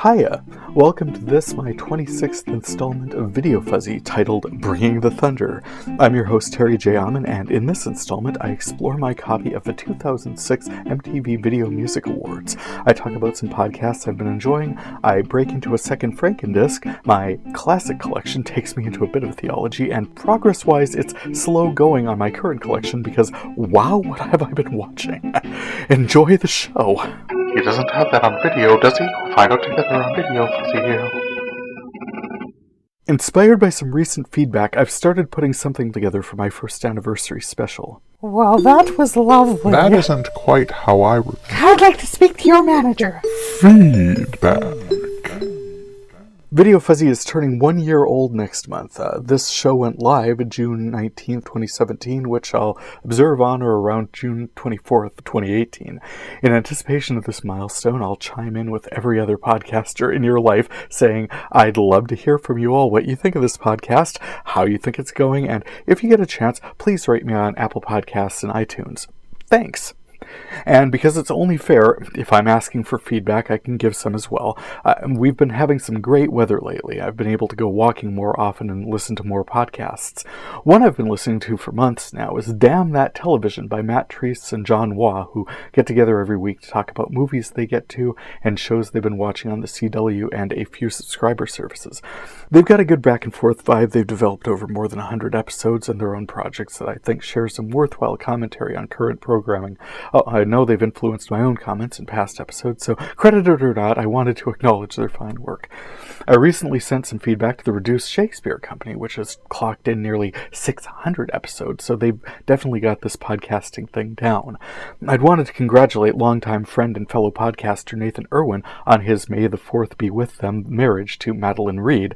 Hiya! Welcome to this, my 26th installment of VideoFuzzy, titled Bringing the Thunder. I'm your host, Terry J. Aman, and in this installment, I explore my copy of the 2006 MTV Video Music Awards. I talk about some podcasts I've been enjoying, I break into a second Franken-disc, my classic collection takes me into a bit of theology, and progress-wise, it's slow going on my current collection because, wow, what have I been watching? Enjoy the show! He doesn't have that on video, does he? We'll find out together on VideoFuzzy. Inspired by some recent feedback, I've started putting something together for my first anniversary special. Well, that was lovely. That isn't quite how I would... I'd like to speak to your manager. Feedback. VideoFuzzy is turning 1 year old next month. This show went live June 19th, 2017, which I'll observe on or around June 24th, 2018. In anticipation of this milestone, I'll chime in with every other podcaster in your life saying, I'd love to hear from you all what you think of this podcast, how you think it's going, and if you get a chance, please rate me on Apple Podcasts and iTunes. Thanks! And because it's only fair, if I'm asking for feedback, I can give some as well. We've been having some great weather lately. I've been able to go walking more often and listen to more podcasts. One I've been listening to for months now is Damn That Television by Matt Treese and John Waugh, who get together every week to talk about movies they get to and shows they've been watching on the CW and a few subscriber services. They've got a good back and forth vibe they've developed over more than 100 episodes and their own projects that I think share some worthwhile commentary on current programming. I know they've influenced my own comments in past episodes, so credited or not, I wanted to acknowledge their fine work. I recently sent some feedback to the reduced Shakespeare Company, which has clocked in nearly 600 episodes, so they've definitely got this podcasting thing down. I'd wanted to congratulate longtime friend and fellow podcaster Nathan Irwin on his May the 4th be with them marriage to Madeline Reed.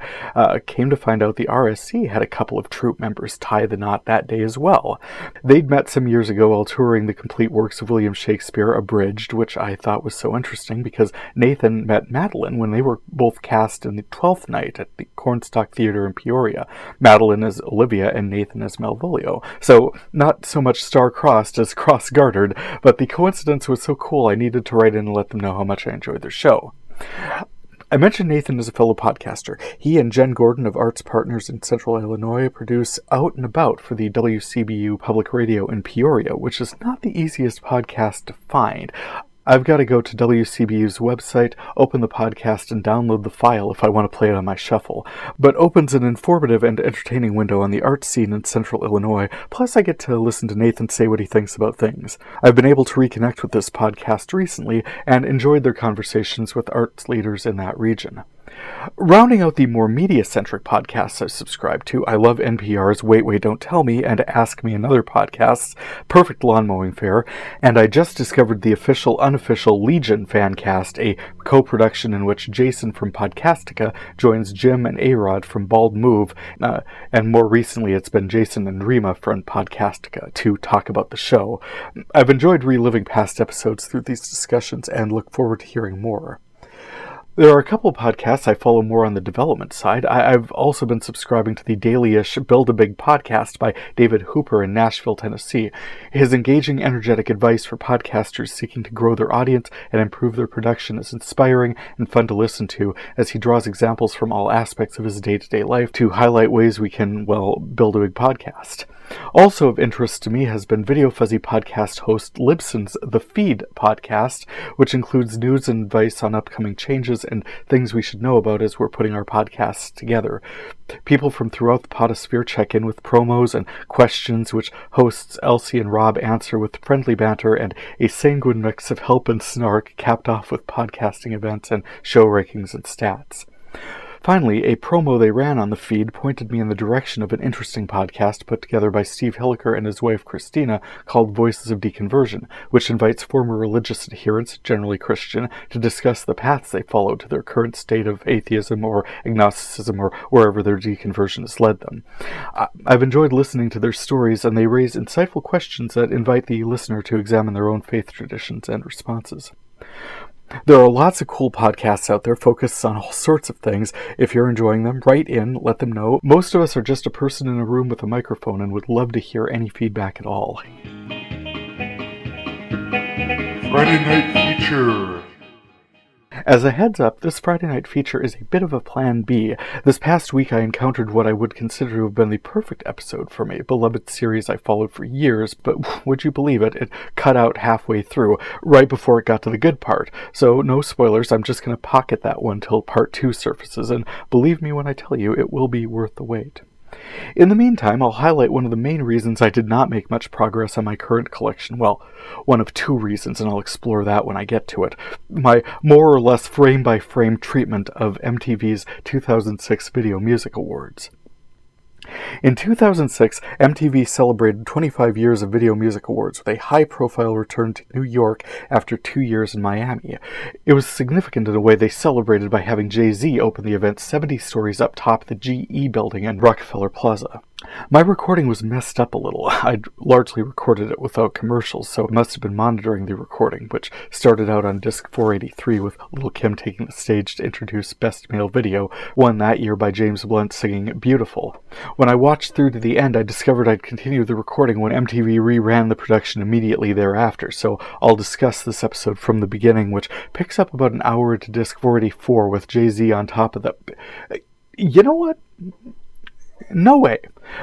Came to find out the RSC had a couple of troop members tie the knot that day as well. They'd met some years ago while touring the complete works of William Shakespeare abridged, which I thought was so interesting because Nathan met Madeline when they were both cast in the 12th Night at the Cornstalk Theatre in Peoria. Madeline as Olivia and Nathan as Malvolio. So not so much star-crossed as cross-gartered, but the coincidence was so cool I needed to write in and let them know how much I enjoyed their show. I mentioned Nathan as a fellow podcaster. He and Jen Gordon of Arts Partners in Central Illinois produce Out and About for the WCBU Public Radio in Peoria, which is not the easiest podcast to find. I've got to go to WCBU's website, open the podcast, and download the file if I want to play it on my shuffle. But opens an informative and entertaining window on the art scene in Central Illinois, plus I get to listen to Nathan say what he thinks about things. I've been able to reconnect with this podcast recently, and enjoyed their conversations with arts leaders in that region. Rounding out the more media-centric podcasts I subscribe to, I love NPR's Wait, Wait, Don't Tell Me and Ask Me Another podcasts, Perfect Lawn Mowing Fair, and I just discovered the official, unofficial Legion fancast, a co-production in which Jason from Podcastica joins Jim and A-Rod from Bald Move, and more recently it's been Jason and Rima from Podcastica to talk about the show. I've enjoyed reliving past episodes through these discussions and look forward to hearing more. There are a couple of podcasts I follow more on the development side. I've also been subscribing to the daily-ish Build-A-Big podcast by David Hooper in Nashville, Tennessee. His engaging, energetic advice for podcasters seeking to grow their audience and improve their production is inspiring and fun to listen to as he draws examples from all aspects of his day-to-day life to highlight ways we can, build a big podcast. Also of interest to me has been VideoFuzzy podcast host Libsyn's The Feed podcast, which includes news and advice on upcoming changes and things we should know about as we're putting our podcasts together. People from throughout the podosphere check in with promos and questions, which hosts Elsie and Rob answer with friendly banter and a sanguine mix of help and snark, capped off with podcasting events and show rankings and stats. Finally, a promo they ran on the feed pointed me in the direction of an interesting podcast put together by Steve Hilliker and his wife Christina called Voices of Deconversion, which invites former religious adherents, generally Christian, to discuss the paths they followed to their current state of atheism or agnosticism or wherever their deconversion has led them. I've enjoyed listening to their stories, and they raise insightful questions that invite the listener to examine their own faith traditions and responses. There are lots of cool podcasts out there focused on all sorts of things. If you're enjoying them, write in, let them know. Most of us are just a person in a room with a microphone and would love to hear any feedback at all. Friday Night Feature. As a heads up, this Friday night feature is a bit of a plan B. This past week I encountered what I would consider to have been the perfect episode from a beloved series I followed for years, but would you believe it, it cut out halfway through, right before it got to the good part. So no spoilers, I'm just going to pocket that one till part 2 surfaces, and believe me when I tell you, it will be worth the wait. In the meantime, I'll highlight one of the main reasons I did not make much progress on my current collection. Well, one of 2 reasons, and I'll explore that when I get to it. My more or less frame-by-frame treatment of MTV's 2006 Video Music Awards. In 2006, MTV celebrated 25 years of Video Music Awards with a high-profile return to New York after 2 years in Miami. It was significant in a way they celebrated by having Jay-Z open the event 70 stories up top the GE building in Rockefeller Plaza. My recording was messed up a little. I'd largely recorded it without commercials, so I must have been monitoring the recording, which started out on disc 483 with Lil' Kim taking the stage to introduce Best Male Video, won that year by James Blunt singing Beautiful. When I watched through to the end, I discovered I'd continued the recording when MTV reran the production immediately thereafter, so I'll discuss this episode from the beginning, which picks up about an hour into disc 484 with Jay-Z on top of the... You know what? No way.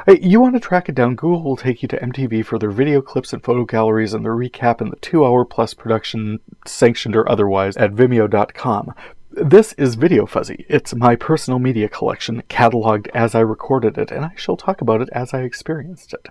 You want to track it down, Google will take you to MTV for their video clips and photo galleries and their recap in the 2-hour-plus production, sanctioned or otherwise, at Vimeo.com. This is VideoFuzzy. It's my personal media collection, cataloged as I recorded it, and I shall talk about it as I experienced it.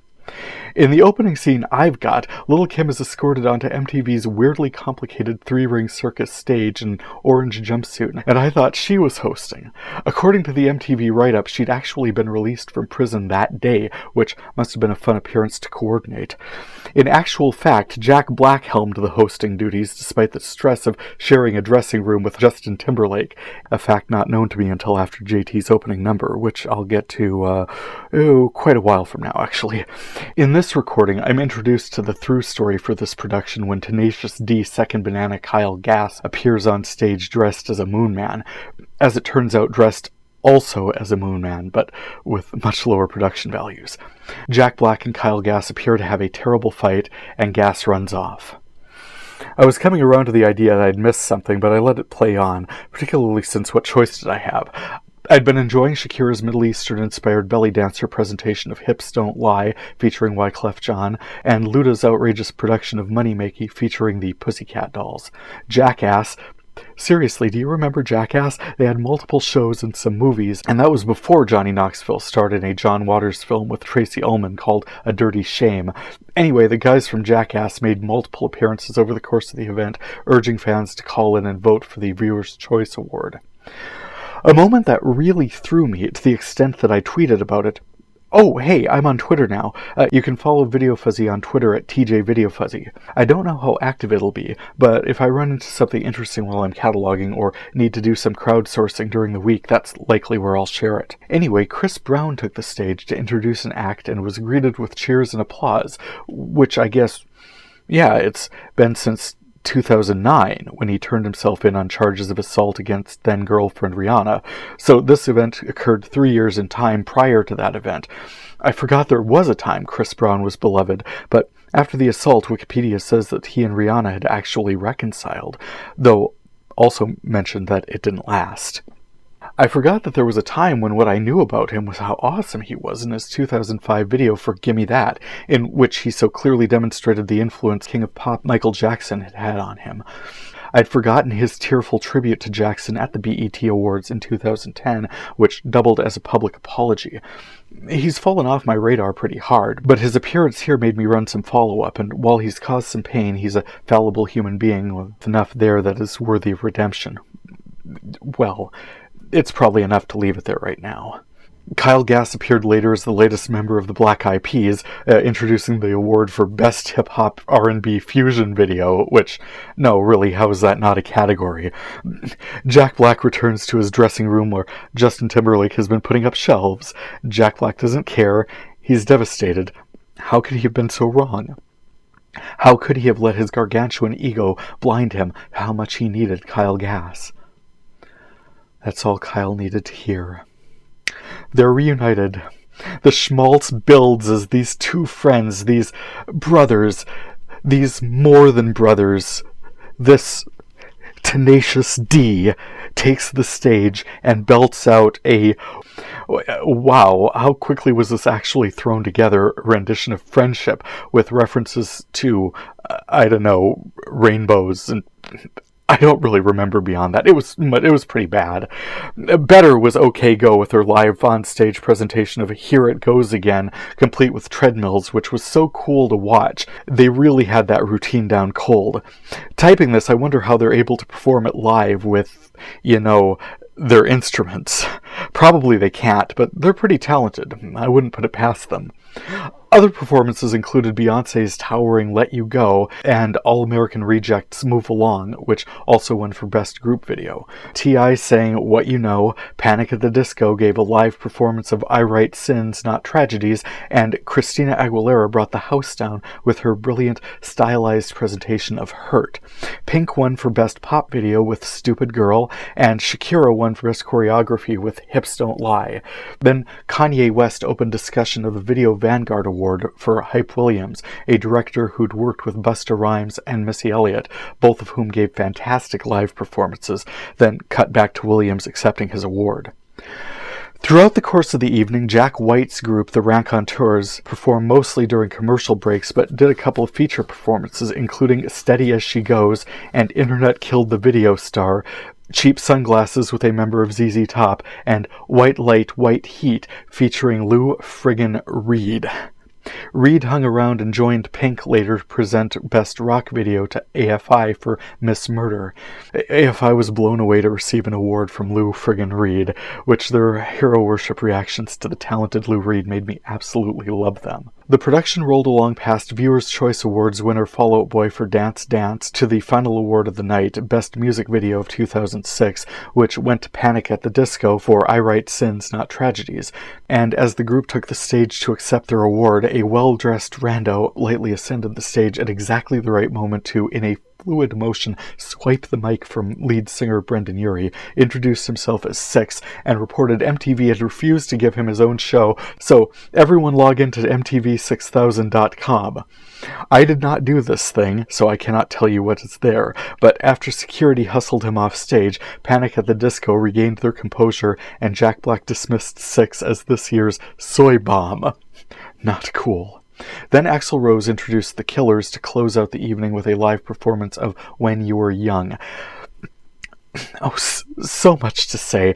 In the opening scene I've got, Lil' Kim is escorted onto MTV's weirdly complicated 3-ring circus stage in an orange jumpsuit, and I thought she was hosting. According to the MTV write-up, she'd actually been released from prison that day, which must have been a fun appearance to coordinate. In actual fact, Jack Black helmed the hosting duties despite the stress of sharing a dressing room with Justin Timberlake, a fact not known to me until after JT's opening number, which I'll get to quite a while from now, actually. In this recording, I'm introduced to the through story for this production when Tenacious D's second banana Kyle Gass appears on stage dressed as a moon man. As it turns out, dressed also as a moon man, but with much lower production values. Jack Black and Kyle Gass appear to have a terrible fight, and Gass runs off. I was coming around to the idea that I'd missed something, but I let it play on, particularly since what choice did I have? I'd been enjoying Shakira's Middle Eastern-inspired belly dancer presentation of Hips Don't Lie, featuring Wyclef Jean, and Luda's outrageous production of Money Makey, featuring the Pussycat Dolls. Jackass. Seriously, do you remember Jackass? They had multiple shows and some movies, and that was before Johnny Knoxville starred in a John Waters film with Tracy Ullman called A Dirty Shame. Anyway, the guys from Jackass made multiple appearances over the course of the event, urging fans to call in and vote for the Viewer's Choice Award. A moment that really threw me to the extent that I tweeted about it. Oh, hey, I'm on Twitter now. You can follow VideoFuzzy on Twitter at TJVideoFuzzy. I don't know how active it'll be, but if I run into something interesting while I'm cataloging or need to do some crowdsourcing during the week, that's likely where I'll share it. Anyway, Chris Brown took the stage to introduce an act and was greeted with cheers and applause, which I guess, yeah, it's been since 2009, when he turned himself in on charges of assault against then-girlfriend Rihanna, so this event occurred 3 years in time prior to that event. I forgot there was a time Chris Brown was beloved, but after the assault, Wikipedia says that he and Rihanna had actually reconciled, though also mentioned that it didn't last. I forgot that there was a time when what I knew about him was how awesome he was in his 2005 video for Gimme That, in which he so clearly demonstrated the influence King of Pop Michael Jackson had had on him. I'd forgotten his tearful tribute to Jackson at the BET Awards in 2010, which doubled as a public apology. He's fallen off my radar pretty hard, but his appearance here made me run some follow-up, and while he's caused some pain, he's a fallible human being with enough there that is worthy of redemption. Well, it's probably enough to leave it there right now. Kyle Gass appeared later as the latest member of the Black Eyed Peas, introducing the award for Best Hip-Hop R&B Fusion Video, which, no, really, how is that not a category? Jack Black returns to his dressing room where Justin Timberlake has been putting up shelves. Jack Black doesn't care. He's devastated. How could he have been so wrong? How could he have let his gargantuan ego blind him to how much he needed Kyle Gass? That's all Kyle needed to hear. They're reunited. The schmaltz builds as these two friends, these brothers, these more than brothers, this Tenacious D takes the stage and belts out a, wow, how quickly was this actually thrown together, rendition of Friendship with references to, I don't know, rainbows, and I don't really remember beyond that. It was pretty bad. Better was OK Go with her live on-stage presentation of Here It Goes Again, complete with treadmills, which was so cool to watch. They really had that routine down cold. Typing this, I wonder how they're able to perform it live with, their instruments. Probably they can't, but they're pretty talented. I wouldn't put it past them. Other performances included Beyoncé's towering Let You Go and All American Rejects' Move Along, which also won for Best Group Video. T.I. sang What You Know, Panic at the Disco gave a live performance of I Write Sins, Not Tragedies, and Christina Aguilera brought the house down with her brilliant, stylized presentation of Hurt. Pink won for Best Pop Video with Stupid Girl, and Shakira won for Best Choreography with Hips Don't Lie. Then Kanye West opened discussion of the Video Vanguard Award for Hype Williams, a director who'd worked with Busta Rhymes and Missy Elliot, both of whom gave fantastic live performances, then cut back to Williams accepting his award. Throughout the course of the evening, Jack White's group, the Raconteurs, performed mostly during commercial breaks, but did a couple of feature performances, including Steady As She Goes and Internet Killed the Video Star, Cheap Sunglasses with a member of ZZ Top, and White Light, White Heat featuring Lou friggin' Reed. Reed hung around and joined Pink later to present Best Rock Video to AFI for Miss Murder. AFI was blown away to receive an award from Lou friggin' Reed, which their hero worship reactions to the talented Lou Reed made me absolutely love them. The production rolled along past Viewers' Choice Awards winner Fall Out Boy for Dance Dance to the final award of the night, Best Music Video of 2006, which went to Panic at the Disco for I Write Sins, Not Tragedies. And as the group took the stage to accept their award, a well-dressed rando lightly ascended the stage at exactly the right moment to, in a fluid motion, swipe the mic from lead singer Brendan Urie, introduced himself as Six, and reported MTV had refused to give him his own show, so everyone log into MTV6000.com. I did not do this thing, so I cannot tell you what is there, but after security hustled him off stage, Panic at the Disco regained their composure, and Jack Black dismissed Six as this year's soy bomb. Not cool. Then Axl Rose introduced The Killers to close out the evening with a live performance of When You Were Young. Oh, so much to say.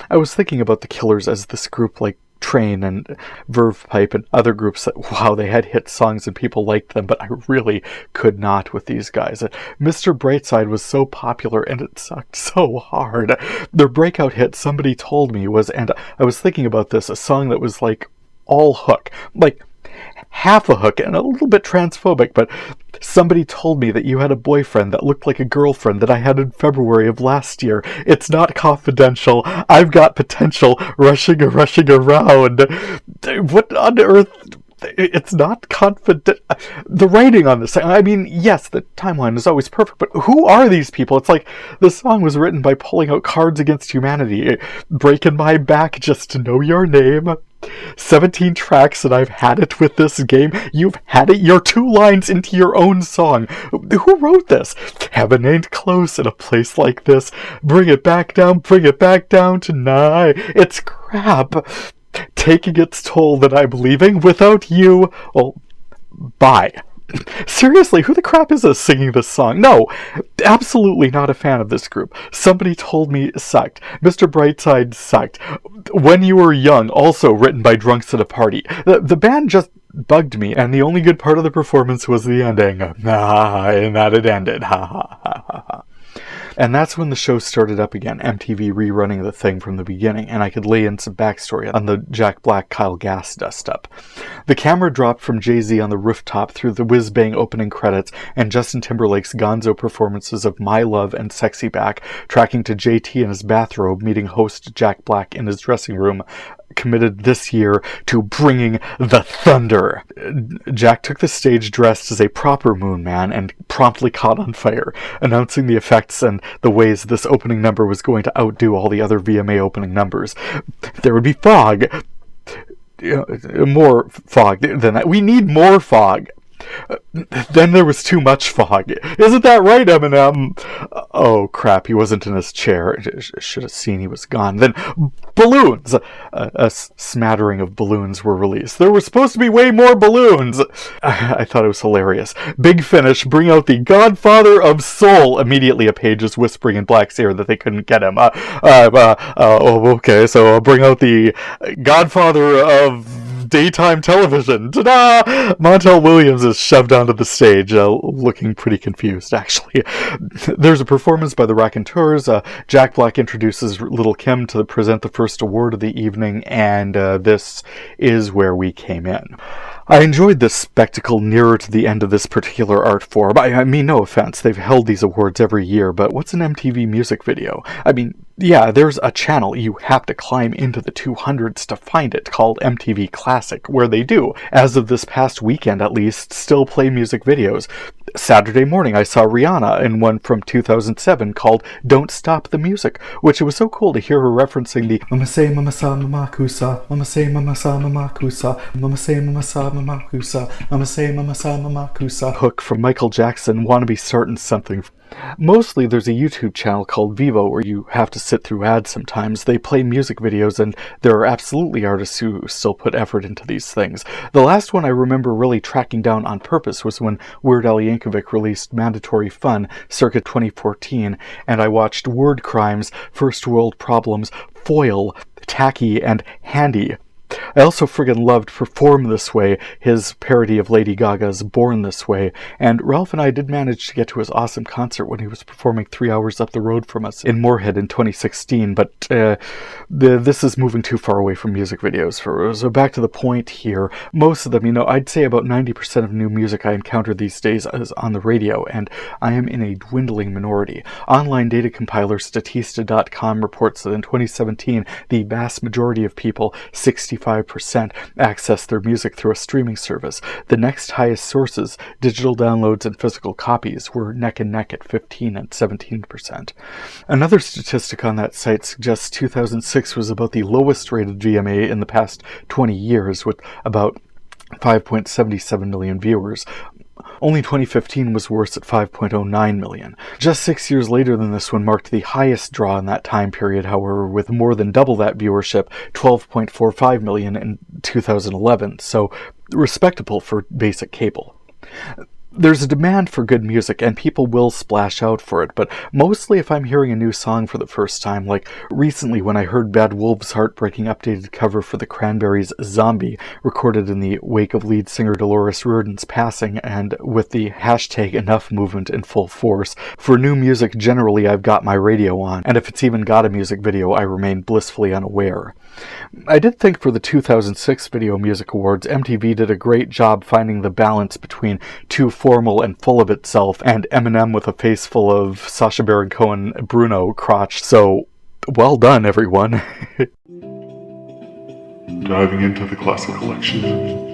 I was thinking about The Killers as this group like Train and Verve Pipe and other groups that, wow, they had hit songs and people liked them, but I really could not with these guys. Mr. Brightside was so popular and it sucked so hard. Their breakout hit, Somebody Told Me, was, and I was thinking about this, a song that was like all hook. Like, half a hook and a little bit transphobic, but somebody told me that you had a boyfriend that looked like a girlfriend that I had in February of last year. It's not confidential. I've got potential rushing around. What on earth? It's not confident. The writing on this, I mean, yes, the timeline is always perfect, but who are these people? It's like the song was written by pulling out Cards Against Humanity, breaking my back just to know your name. 17 tracks and I've had it with this game. You've had it. You're 2 lines into your own song. Who wrote this? Heaven ain't close in a place like this. Bring it back down tonight. It's crap. Taking its toll that I'm leaving without you. Well, bye. Seriously, who the crap is this singing this song? No, absolutely not a fan of this group. Somebody Told Me sucked. Mr. Brightside sucked. When You Were Young, also written by drunks at a party. The band just bugged me, and the only good part of the performance was the ending. And that it ended. And that's when the show started up again, MTV rerunning the thing from the beginning, and I could lay in some backstory on the Jack Black Kyle Gass dust-up. The camera dropped from Jay-Z on the rooftop through the whiz-bang opening credits and Justin Timberlake's gonzo performances of My Love and Sexy Back, tracking to JT in his bathrobe meeting host Jack Black in his dressing room, committed this year to bringing the thunder. Jack took the stage dressed as a proper Moon Man and promptly caught on fire, announcing the effects and the ways this opening number was going to outdo all the other VMA opening numbers. There would be fog. More fog than that. We need more fog. Then there was too much fog. Isn't that right, Eminem? Oh, crap, he wasn't in his chair. Should have seen he was gone. Then balloons. A smattering of balloons were released. There were supposed to be way more balloons. I thought it was hilarious. Big Finish, bring out the Godfather of Soul. Immediately a page is whispering in Black's ear that they couldn't get him. Okay, so I'll bring out the Godfather of daytime television. Ta-da! Montel Williams is shoved onto the stage, looking pretty confused, actually. There's a performance by the Raconteurs. Jack Black introduces Little Kim to present the first award of the evening, and this is where we came in. I enjoyed this spectacle nearer to the end of this particular art form. I mean, no offense, they've held these awards every year, but what's an MTV music video? I mean, yeah, there's a channel you have to climb into the 200s to find it, called MTV Classic, where they do, as of this past weekend at least, still play music videos. Saturday morning I saw Rihanna in one from 2007 called Don't Stop the Music, which it was so cool to hear her referencing the Mama say mama sa mama kusa, mama say mama sa mama kusa, mama say mama sa mama kusa, mama say mama sa mama kusa hook from Michael Jackson, Wanna Be Startin' Something. Mostly there's a YouTube channel called Vivo where you have to sit through ads sometimes. They play music videos, and there are absolutely artists who still put effort into these things. The last one I remember really tracking down on purpose was when Weird Al Yankovic released Mandatory Fun circa 2014, and I watched Word Crimes, First World Problems, Foil, Tacky, and Handy. I also friggin' loved Perform This Way, his parody of Lady Gaga's Born This Way, and Ralph and I did manage to get to his awesome concert when he was performing 3 hours up the road from us in Moorhead in 2016, but this is moving too far away from music videos. So back to the point here, most of them, I'd say about 90% of new music I encounter these days is on the radio, and I am in a dwindling minority. Online data compiler Statista.com reports that in 2017, the vast majority of people, 65%, access their music through a streaming service. The next highest sources, digital downloads and physical copies, were neck and neck at 15 and 17%. Another statistic on that site suggests 2006 was about the lowest rated VMA in the past 20 years, with about 5.77 million viewers. Only 2015 was worse at 5.09 million. Just 6 years later than this one marked the highest draw in that time period, however, with more than double that viewership, 12.45 million in 2011, so respectable for basic cable. There's a demand for good music, and people will splash out for it, but mostly if I'm hearing a new song for the first time, like recently when I heard Bad Wolf's heartbreaking updated cover for the Cranberries' Zombie, recorded in the wake of lead singer Dolores Riordan's passing, and with the hashtag enough movement in full force. For new music, generally I've got my radio on, and if it's even got a music video, I remain blissfully unaware. I did think for the 2006 Video Music Awards, MTV did a great job finding the balance between too formal and full of itself, and Eminem with a face full of Sacha Baron Cohen Bruno crotch, so well done, everyone. Diving into the classic collection.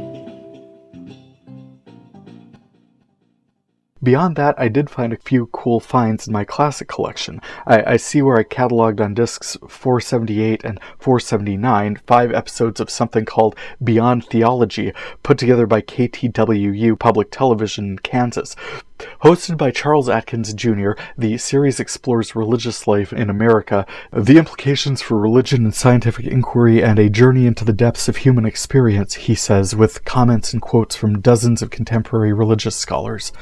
Beyond that, I did find a few cool finds in my classic collection. I see where I cataloged on discs 478 and 479 5 episodes of something called Beyond Theology, put together by KTWU Public Television in Kansas. Hosted by Charles Atkins Jr., the series explores religious life in America, the implications for religion and scientific inquiry, and a journey into the depths of human experience, he says, with comments and quotes from dozens of contemporary religious scholars.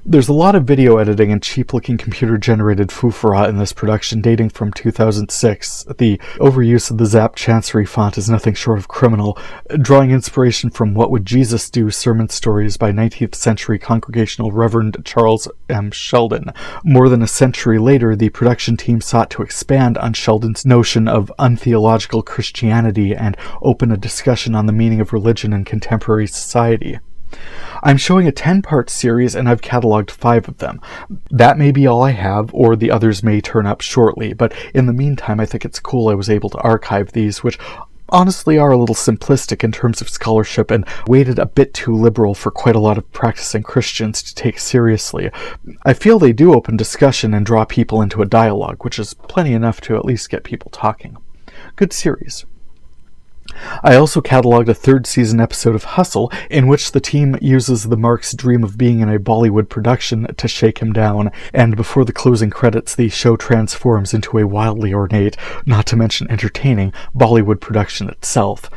There's a lot of video editing and cheap-looking computer-generated foofara in this production dating from 2006. The overuse of the Zap Chancery font is nothing short of criminal, drawing inspiration from What Would Jesus Do? Sermon stories by 19th century Congregational Reverend Charles M. Sheldon. More than a century later, the production team sought to expand on Sheldon's notion of untheological Christianity and open a discussion on the meaning of religion in contemporary society. I'm showing a 10-part series, and I've cataloged 5 of them. That may be all I have, or the others may turn up shortly, but in the meantime I think it's cool I was able to archive these, which honestly are a little simplistic in terms of scholarship and weighted a bit too liberal for quite a lot of practicing Christians to take seriously. I feel they do open discussion and draw people into a dialogue, which is plenty enough to at least get people talking. Good series. I also cataloged a third season episode of Hustle, in which the team uses the Mark's dream of being in a Bollywood production to shake him down, and before the closing credits, the show transforms into a wildly ornate, not to mention entertaining, Bollywood production itself.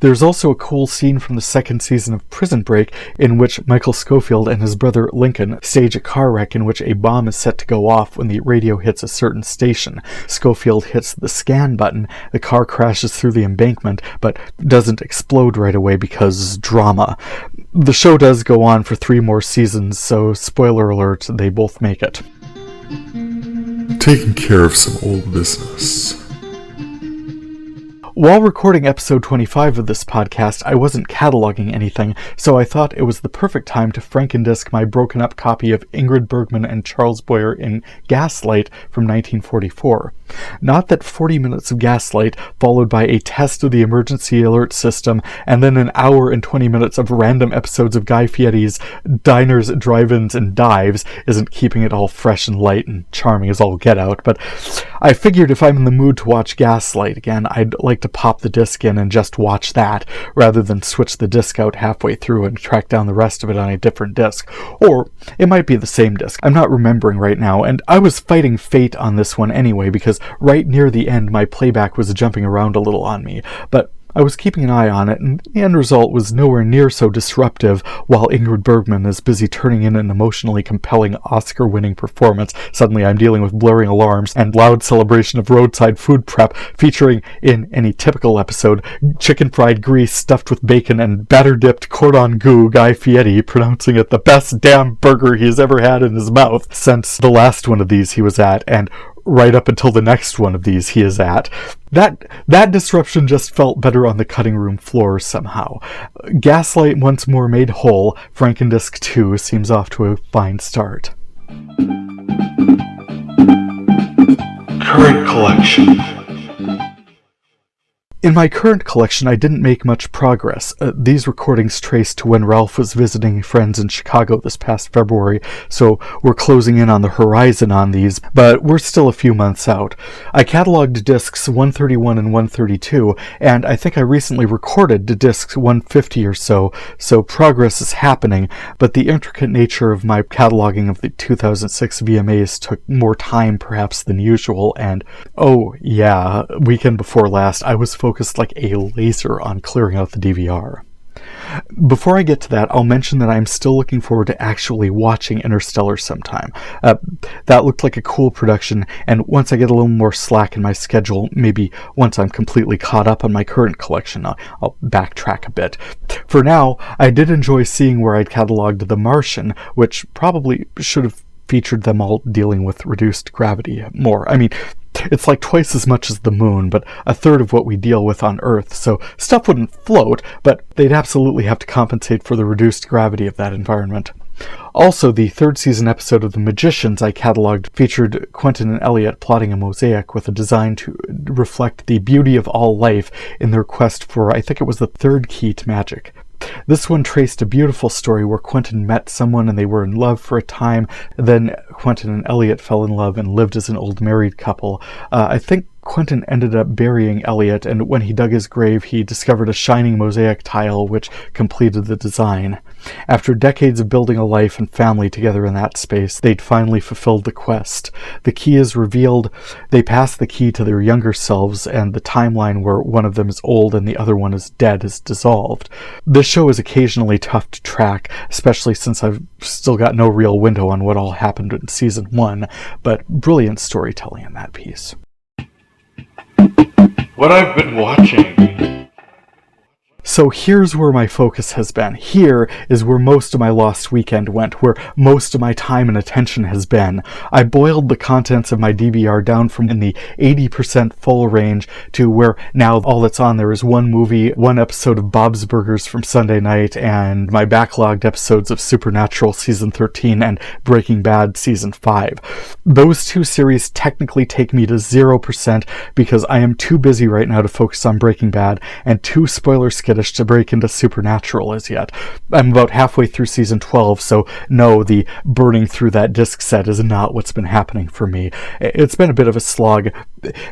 There's also a cool scene from the second season of Prison Break in which Michael Scofield and his brother Lincoln stage a car wreck in which a bomb is set to go off when the radio hits a certain station. Scofield hits the scan button, the car crashes through the embankment, but doesn't explode right away because drama. The show does go on for 3 more seasons, so spoiler alert, they both make it. Taking care of some old business. While recording episode 25 of this podcast, I wasn't cataloging anything, so I thought it was the perfect time to frankendisc my broken up copy of Ingrid Bergman and Charles Boyer in Gaslight from 1944. Not that 40 minutes of Gaslight, followed by a test of the emergency alert system, and then an hour and 20 minutes of random episodes of Guy Fieri's Diners, Drive-Ins, and Dives isn't keeping it all fresh and light and charming as all get out, but I figured if I'm in the mood to watch Gaslight again, I'd like to pop the disc in and just watch that, rather than switch the disc out halfway through and track down the rest of it on a different disc. Or it might be the same disc. I'm not remembering right now, and I was fighting fate on this one anyway, because right near the end my playback was jumping around a little on me, but I was keeping an eye on it, and the end result was nowhere near so disruptive. While Ingrid Bergman is busy turning in an emotionally compelling Oscar-winning performance, suddenly I'm dealing with blaring alarms and loud celebration of roadside food prep, featuring, in any typical episode, chicken fried grease stuffed with bacon and batter-dipped cordon bleu, Guy Fieri pronouncing it the best damn burger he's ever had in his mouth since the last one of these he was at, and right up until the next one of these he is at. That disruption just felt better on the cutting room floor somehow. Gaslight once more made whole, Frankendisc 2 seems off to a fine start. Current collection. In my current collection, I didn't make much progress. These recordings trace to when Ralph was visiting friends in Chicago this past February, so we're closing in on the horizon on these, but we're still a few months out. I cataloged discs 131 and 132, and I think I recently recorded discs 150 or so progress is happening, but the intricate nature of my cataloging of the 2006 VMAs took more time perhaps than usual, and oh yeah, weekend before last, I was focused like a laser on clearing out the DVR. Before I get to that, I'll mention that I'm still looking forward to actually watching Interstellar sometime. That looked like a cool production, and once I get a little more slack in my schedule, maybe once I'm completely caught up on my current collection, I'll backtrack a bit. For now, I did enjoy seeing where I'd cataloged The Martian, which probably should have featured them all dealing with reduced gravity more. I mean, it's like twice as much as the moon, but a third of what we deal with on Earth, so stuff wouldn't float, but they'd absolutely have to compensate for the reduced gravity of that environment. Also, the third season episode of The Magicians I cataloged featured Quentin and Elliot plotting a mosaic with a design to reflect the beauty of all life in their quest for, I think it was the third key to magic. This one traced a beautiful story where Quentin met someone and they were in love for a time. Then Quentin and Elliot fell in love and lived as an old married couple. I think Quentin ended up burying Elliot, and when he dug his grave, he discovered a shining mosaic tile which completed the design. After decades of building a life and family together in that space, they'd finally fulfilled the quest. The key is revealed. They pass the key to their younger selves, and the timeline where one of them is old and the other one is dead is dissolved. This show is occasionally tough to track, especially since I've still got no real window on what all happened in season 1, but brilliant storytelling in that piece. What I've been watching. So here's where my focus has been. Here is where most of my lost weekend went, where most of my time and attention has been. I boiled the contents of my DVR down from in the 80% full range to where now all that's on there is one movie, one episode of Bob's Burgers from Sunday night, and my backlogged episodes of Supernatural Season 13 and Breaking Bad Season 5. Those two series technically take me to 0% because I am too busy right now to focus on Breaking Bad and too spoiler skittish to break into Supernatural as yet. I'm about halfway through season 12, so no, the burning through that disc set is not what's been happening for me. It's been a bit of a slog.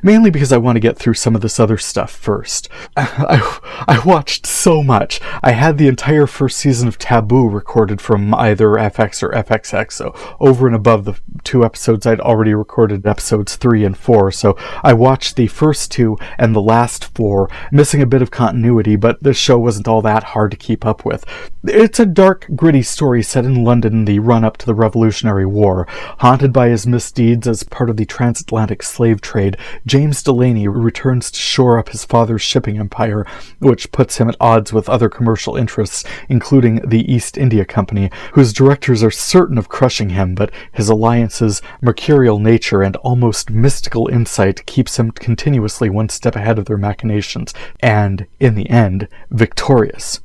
mainly because I want to get through some of this other stuff first. I watched so much. I had the entire first season of Taboo recorded from either FX or FXX, so over and above the 2 episodes I'd already recorded, episodes 3 and 4, so I watched the first 2 and the last 4, missing a bit of continuity, but this show wasn't all that hard to keep up with. It's a dark, gritty story set in London in the run-up to the Revolutionary War. Haunted by his misdeeds as part of the transatlantic slave trade, James Delaney returns to shore up his father's shipping empire, which puts him at odds with other commercial interests, including the East India Company, whose directors are certain of crushing him, but his alliance's mercurial nature and almost mystical insight keeps him continuously one step ahead of their machinations, and, in the end, victorious.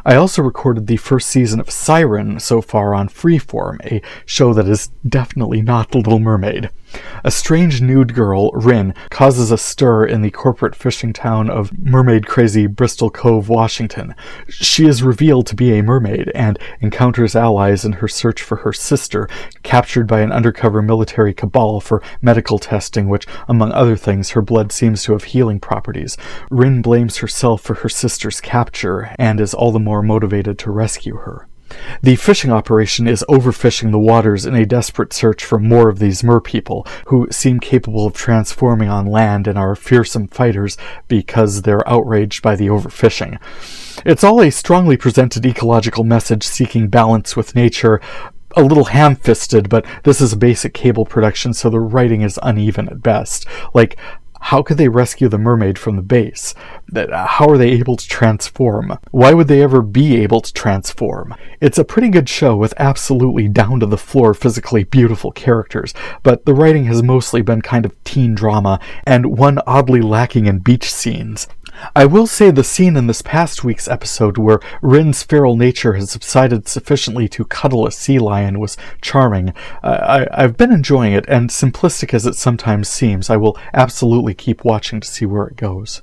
I also recorded the first season of Siren so far on Freeform, a show that is definitely not The Little Mermaid. A strange nude girl, Rin, causes a stir in the corporate fishing town of mermaid-crazy Bristol Cove, Washington. She is revealed to be a mermaid and encounters allies in her search for her sister, captured by an undercover military cabal for medical testing, which, among other things, her blood seems to have healing properties. Rin blames herself for her sister's capture and is all the more motivated to rescue her. The fishing operation is overfishing the waters in a desperate search for more of these merpeople, who seem capable of transforming on land and are fearsome fighters because they're outraged by the overfishing. It's all a strongly presented ecological message seeking balance with nature, a little ham-fisted, but this is a basic cable production, so the writing is uneven at best. Like, how could they rescue the mermaid from the base? How are they able to transform? Why would they ever be able to transform? It's a pretty good show with absolutely down-to-the-floor physically beautiful characters, but the writing has mostly been kind of teen drama, and one oddly lacking in beach scenes. I will say the scene in this past week's episode where Rin's feral nature has subsided sufficiently to cuddle a sea lion was charming. I've been enjoying it, and simplistic as it sometimes seems, I will absolutely keep watching to see where it goes.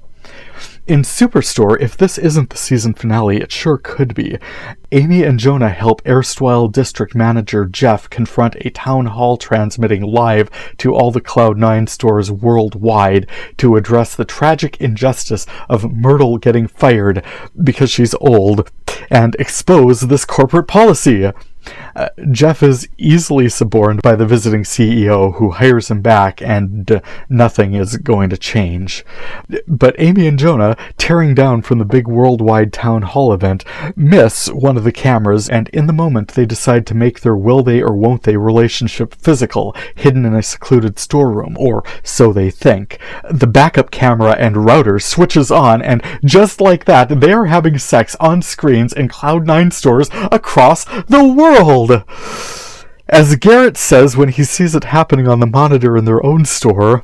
In Superstore, if this isn't the season finale, it sure could be. Amy and Jonah help erstwhile district manager Jeff confront a town hall transmitting live to all the Cloud9 stores worldwide to address the tragic injustice of Myrtle getting fired because she's old and expose this corporate policy. Jeff is easily suborned by the visiting CEO, who hires him back, and nothing is going to change. But Amy and Jonah, tearing down from the big worldwide town hall event, miss one of the cameras, and in the moment they decide to make their will they or won't they relationship physical, hidden in a secluded storeroom, or so they think. The backup camera and router switches on, and just like that, they are having sex on screens in Cloud9 stores across the world! As Garrett says when he sees it happening on the monitor in their own store,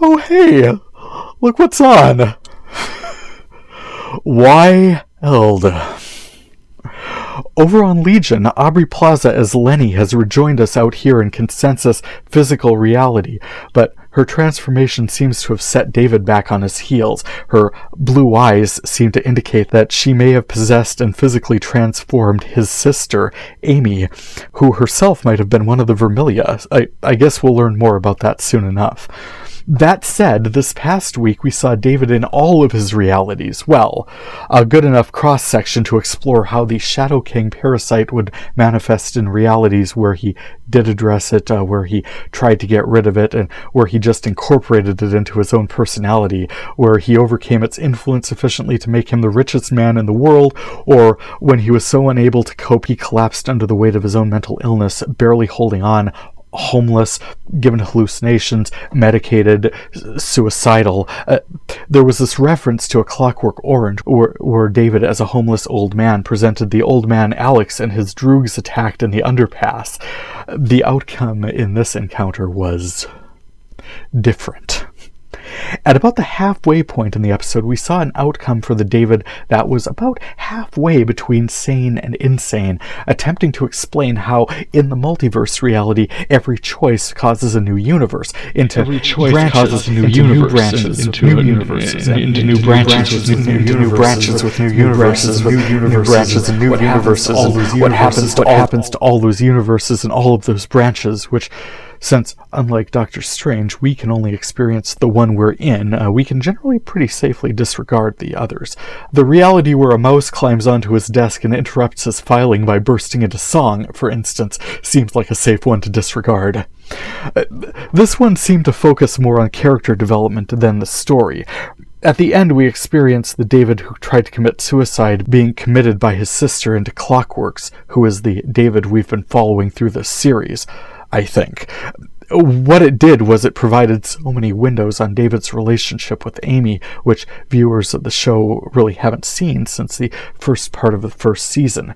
"Oh hey, look what's on." Wild. Over on Legion, Aubrey Plaza as Lenny has rejoined us out here in consensus physical reality, but her transformation seems to have set David back on his heels. Her blue eyes seem to indicate that she may have possessed and physically transformed his sister, Amy, who herself might have been one of the Vermilia. I guess we'll learn more about that soon enough. That said, this past week we saw David in all of his realities. Well, a good enough cross-section to explore how the Shadow King parasite would manifest in realities where he did address it, where he tried to get rid of it, and where he just incorporated it into his own personality, where he overcame its influence sufficiently to make him the richest man in the world, or when he was so unable to cope he collapsed under the weight of his own mental illness, barely holding on, homeless, given hallucinations, medicated, suicidal. There was this reference to A Clockwork Orange, where David, as a homeless old man, presented the old man Alex and his droogs attacked in the underpass. The outcome in this encounter was different. At about the halfway point in the episode, we saw an outcome for the David that was about halfway between sane and insane, attempting to explain how, in the multiverse reality, every choice causes a new universe, into new branches, into new branches, with new universes, into new branches, with new branches, with new universes, with new branches and new universes, what happens to all those universes and all of those branches, which Since, unlike Doctor Strange, we can only experience the one we're in, we can generally pretty safely disregard the others. The reality where a mouse climbs onto his desk and interrupts his filing by bursting into song, for instance, seems like a safe one to disregard. This one seemed to focus more on character development than the story. At the end, we experience the David who tried to commit suicide being committed by his sister into Clockworks, who is the David we've been following through this series, I think. What it did was it provided so many windows on David's relationship with Amy, which viewers of the show really haven't seen since the first part of the first season.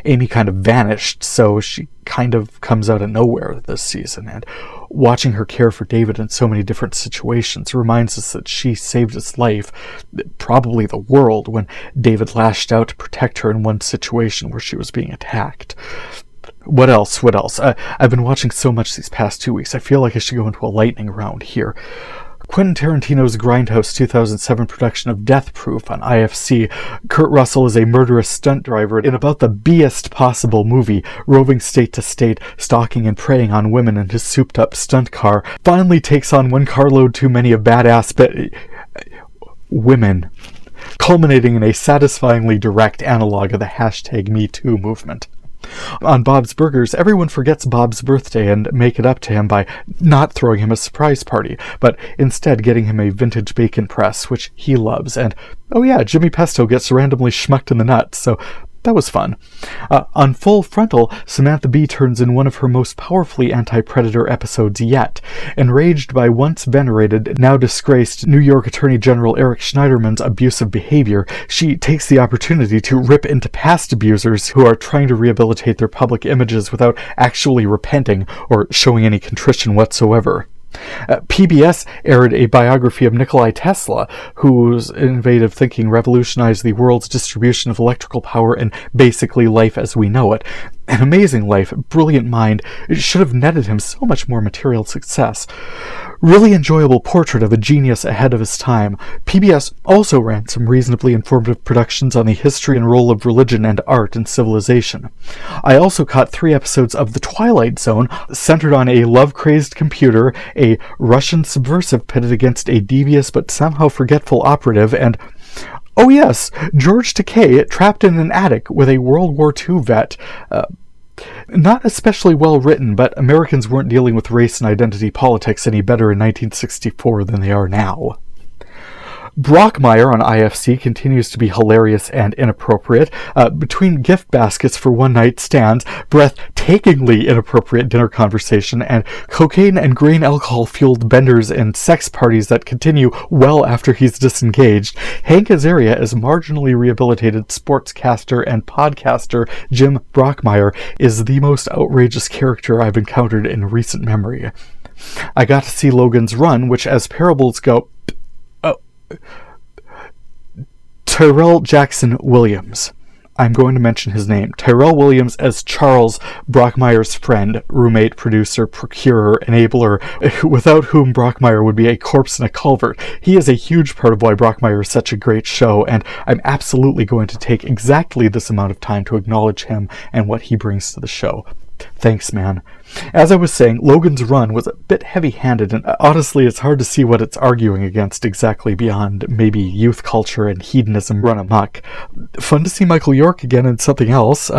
Amy kind of vanished, so she kind of comes out of nowhere this season, and watching her care for David in so many different situations reminds us that she saved his life, probably the world, when David lashed out to protect her in one situation where she was being attacked. What else? I've been watching so much these past 2 weeks, I feel like I should go into a lightning round here. Quentin Tarantino's Grindhouse 2007 production of Death Proof on IFC, Kurt Russell is a murderous stunt driver in about the B-est possible movie, roving state to state, stalking and preying on women in his souped-up stunt car, finally takes on one carload too many of badass women, culminating in a satisfyingly direct analog of the #MeToo movement. On Bob's Burgers, everyone forgets Bob's birthday and make it up to him by not throwing him a surprise party, but instead getting him a vintage bacon press, which he loves, and, oh yeah, Jimmy Pesto gets randomly schmucked in the nuts, so that was fun. On Full Frontal, Samantha Bee turns in one of her most powerfully anti-predator episodes yet. Enraged by once venerated, now disgraced New York Attorney General Eric Schneiderman's abusive behavior, she takes the opportunity to rip into past abusers who are trying to rehabilitate their public images without actually repenting or showing any contrition whatsoever. PBS aired a biography of Nikolai Tesla, whose innovative thinking revolutionized the world's distribution of electrical power and basically life as we know it. An amazing life, brilliant mind, it should have netted him so much more material success. Really enjoyable portrait of a genius ahead of his time. PBS also ran some reasonably informative productions on the history and role of religion and art in civilization. I also caught 3 episodes of The Twilight Zone, centered on a love-crazed computer, a Russian subversive pitted against a devious but somehow forgetful operative, and, oh yes, George Takei trapped in an attic with a World War II vet. Not especially well written, but Americans weren't dealing with race and identity politics any better in 1964 than they are now. Brockmire on IFC continues to be hilarious and inappropriate. Between gift baskets for one-night stands, breathtakingly inappropriate dinner conversation, and cocaine and grain alcohol-fueled benders and sex parties that continue well after he's disengaged, Hank Azaria as marginally rehabilitated sportscaster and podcaster Jim Brockmire is the most outrageous character I've encountered in recent memory. I got to see Logan's Run, which, as parables go, Tyrell Jackson Williams. I'm going to mention his name. Tyrell Williams as Charles, Brockmire's friend, roommate, producer, procurer, enabler, without whom Brockmire would be a corpse in a culvert. He is a huge part of why Brockmire is such a great show, and I'm absolutely going to take exactly this amount of time to acknowledge him and what he brings to the show. Thanks, man. As I was saying, Logan's Run was a bit heavy-handed, and honestly it's hard to see what it's arguing against exactly beyond maybe youth culture and hedonism run amok. Fun to see Michael York again in something else.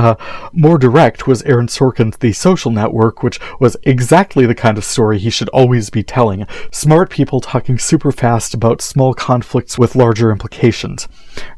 More direct was Aaron Sorkin's The Social Network, which was exactly the kind of story he should always be telling. Smart people talking super fast about small conflicts with larger implications.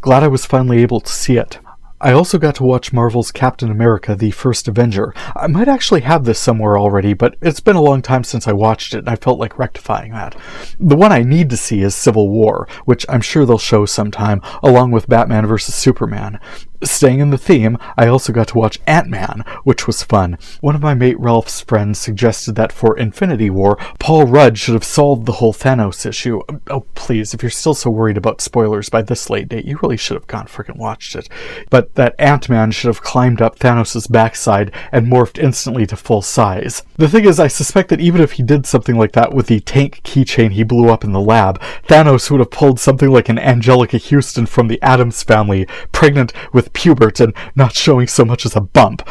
Glad I was finally able to see it. I also got to watch Marvel's Captain America: The First Avenger. I might actually have this somewhere already, but it's been a long time since I watched it, and I felt like rectifying that. The one I need to see is Civil War, which I'm sure they'll show sometime, along with Batman vs. Superman. Staying in the theme, I also got to watch Ant-Man, which was fun. One of my mate Ralph's friends suggested that for Infinity War, Paul Rudd should have solved the whole Thanos issue. Oh, please, if you're still so worried about spoilers by this late date, you really should have gone frickin' watched it. But that Ant-Man should have climbed up Thanos' backside and morphed instantly to full size. The thing is, I suspect that even if he did something like that with the tank keychain he blew up in the lab, Thanos would have pulled something like an Angelica Houston from the Addams Family, pregnant with with pubert and not showing so much as a bump.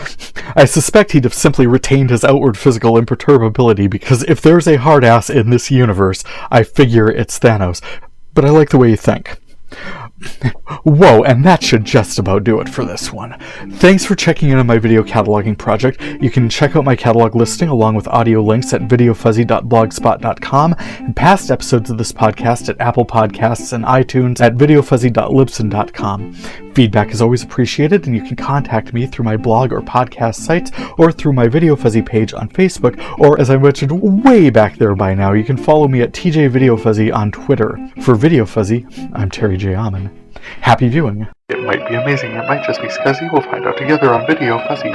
I suspect he'd have simply retained his outward physical imperturbability, because if there's a hard ass in this universe, I figure it's Thanos. But I like the way you think. Whoa, and that should just about do it for this one. Thanks for checking in on my video cataloging project. You can check out my catalog listing along with audio links at VideoFuzzy.blogspot.com and past episodes of this podcast at Apple Podcasts and iTunes at VideoFuzzy.Libsyn.com. Feedback is always appreciated, and you can contact me through my blog or podcast sites or through my VideoFuzzy page on Facebook, or as I mentioned way back there by now, you can follow me at TJ VideoFuzzy on Twitter. For VideoFuzzy, I'm Terry J. Aman. Happy viewing. It might be amazing, it might just be scuzzy. We'll find out together on Video Fuzzy.